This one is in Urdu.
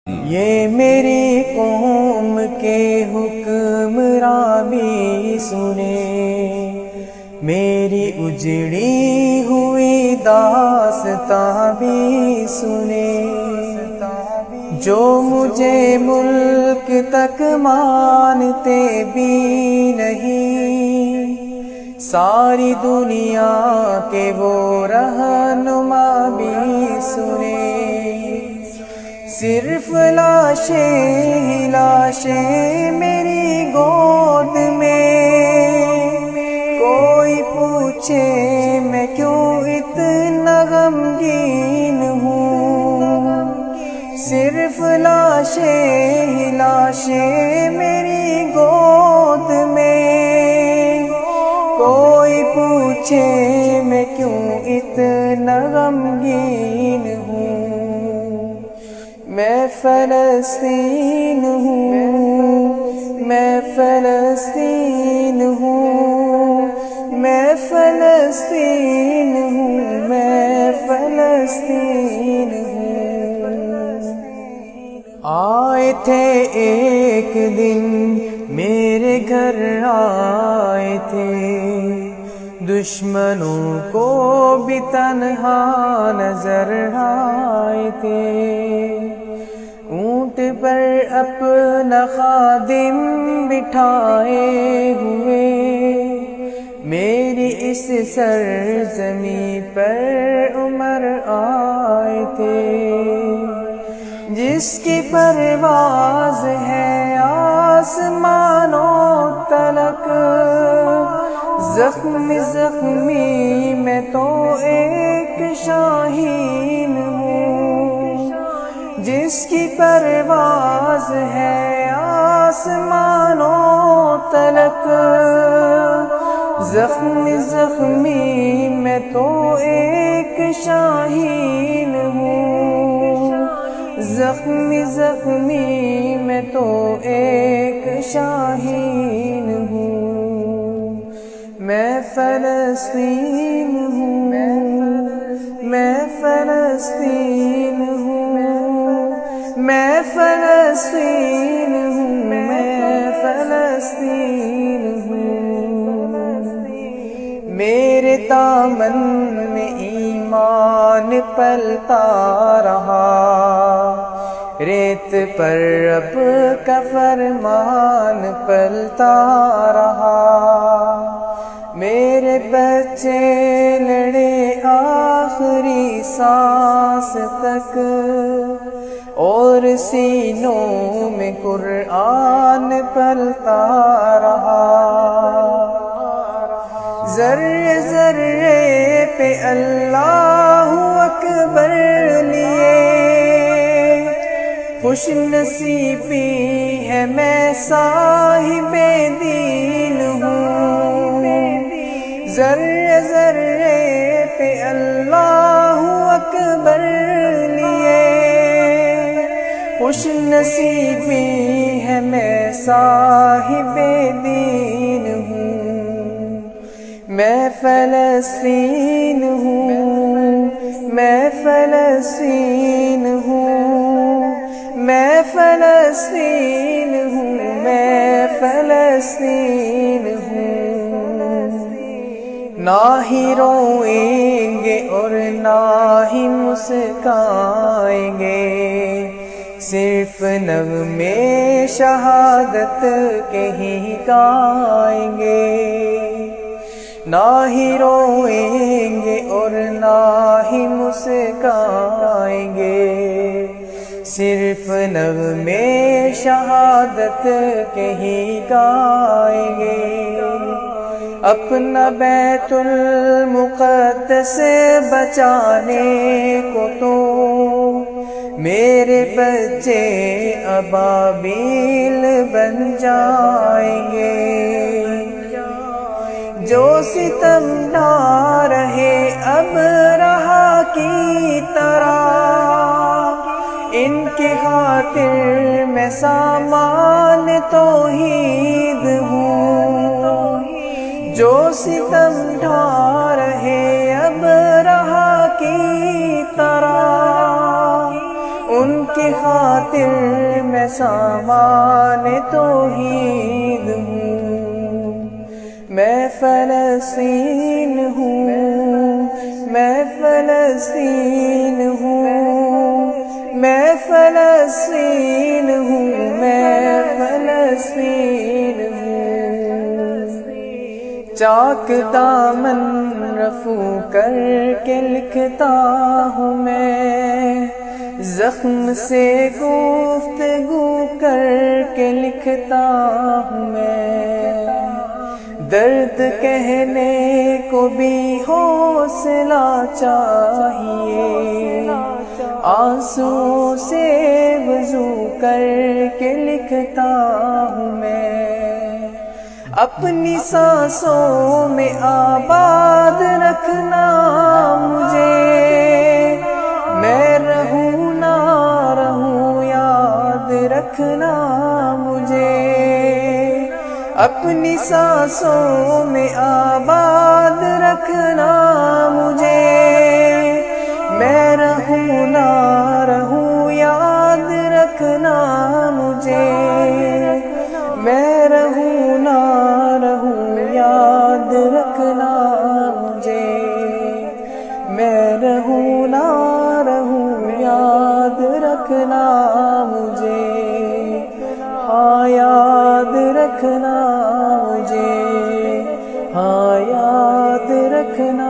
یہ میری قوم کے حکمراں بھی سنے، میری اجڑی ہوئی داستاں بھی سنے، جو مجھے ملک تک مانتے بھی نہیں، ساری دنیا کے وہ رہنما بھی سنے، صرف لاشیں لاشیں میری گود میں، کوئی پوچھے میں کیوں اتنا غمگین ہوں، صرف لاشیں لاشیں میری گود میں، کوئی پوچھے میں کیوں اتنا غمگین ہوں، میں فلسطین ہوں، میں فلسطین ہوں، میں فلسطین ہوں، میں فلسطین ہوں۔ آئے تھے ایک دن میرے گھر آئے تھے، دشمنوں کو بھی تنہا نظر آئے تھے، اونٹ پر اپنا خادم بٹھائے ہوئے، میری اس سرزمین پر عمر آئے تھے، جس کی پرواز ہے آسمانوں تلک، زخمی زخمی میں تو ایک شاہین ہوں، جس کی پرواز ہے آسمانوں تلک، زخمی زخمی میں تو ایک شاہین ہوں، زخمی زخمی میں تو ایک شاہین ہوں، میں فلسطین ہوں، میں فلسطین ہوں، میں فلسطین ہوں، میں فلسطین ہوں، میرے دامن میں ایمان پلتا رہا، ریت پر رب کا فرمان پلتا رہا، میرے بچے لڑے آخری سانس تک، اور سینوں میں قرآن پلتا رہا، ذرے ذرے پہ اللہ اکبر لیے، خوش نصیبی ہے میں صاحب دین ہوں، ذرے ذرے پہ اللہ اکبر لیے، خوش نصیبی ہے میں صاحب دین ہوں، میں فلسطین ہوں، میں فلسطین ہوں، میں فلسطین ہوں، میں فلسطین ہوں، نہ ہی روئیں گے اور نہ ہی مسکائیں گے، صرف نغمے شہادت کے ہی گائیں گے، نہ ہی روئیں گے اور نہ ہی مسکائیں گے، صرف نغمے شہادت کے ہی گائیں گے، اپنا بیت المقدس بچانے کو تو میرے بچے ابابیل بن جائیں گے، جو ستم نہ رہے اب رہا کی طرح، ان کی خاطر میں سامان توحید ہوں، جو ستم ڈھا رہے اب رہا کی طرح، ان کی خاطر میں سامان توحید ہوں، میں فلسطین ہوں، میں فلسطین ہوں، میں فلسطین ہوں، میں فلسطین ہوں۔ چاک دامن رفو کر کے لکھتا ہوں میں، زخم سے گفتگو کر کے لکھتا ہوں میں، درد کہنے کو بھی حوصلہ چاہیے، آنسوں سے وضو کر کے لکھتا ہوں میں، اپنی سانسوں میں آباد رکھنا مجھے، میں رہوں نہ رہوں یاد رکھنا مجھے، اپنی سانسوں میں آباد رکھنا مجھے، میں رہوں نہ رہوں یاد رکھنا مجھے، میں رہوں نہ رہوں یاد رکھنا مجھے، میں رہوں نہ رہوں یاد رکھنا مجھے، ہاں یاد رکھنا مجھے، ہاں یاد رکھنا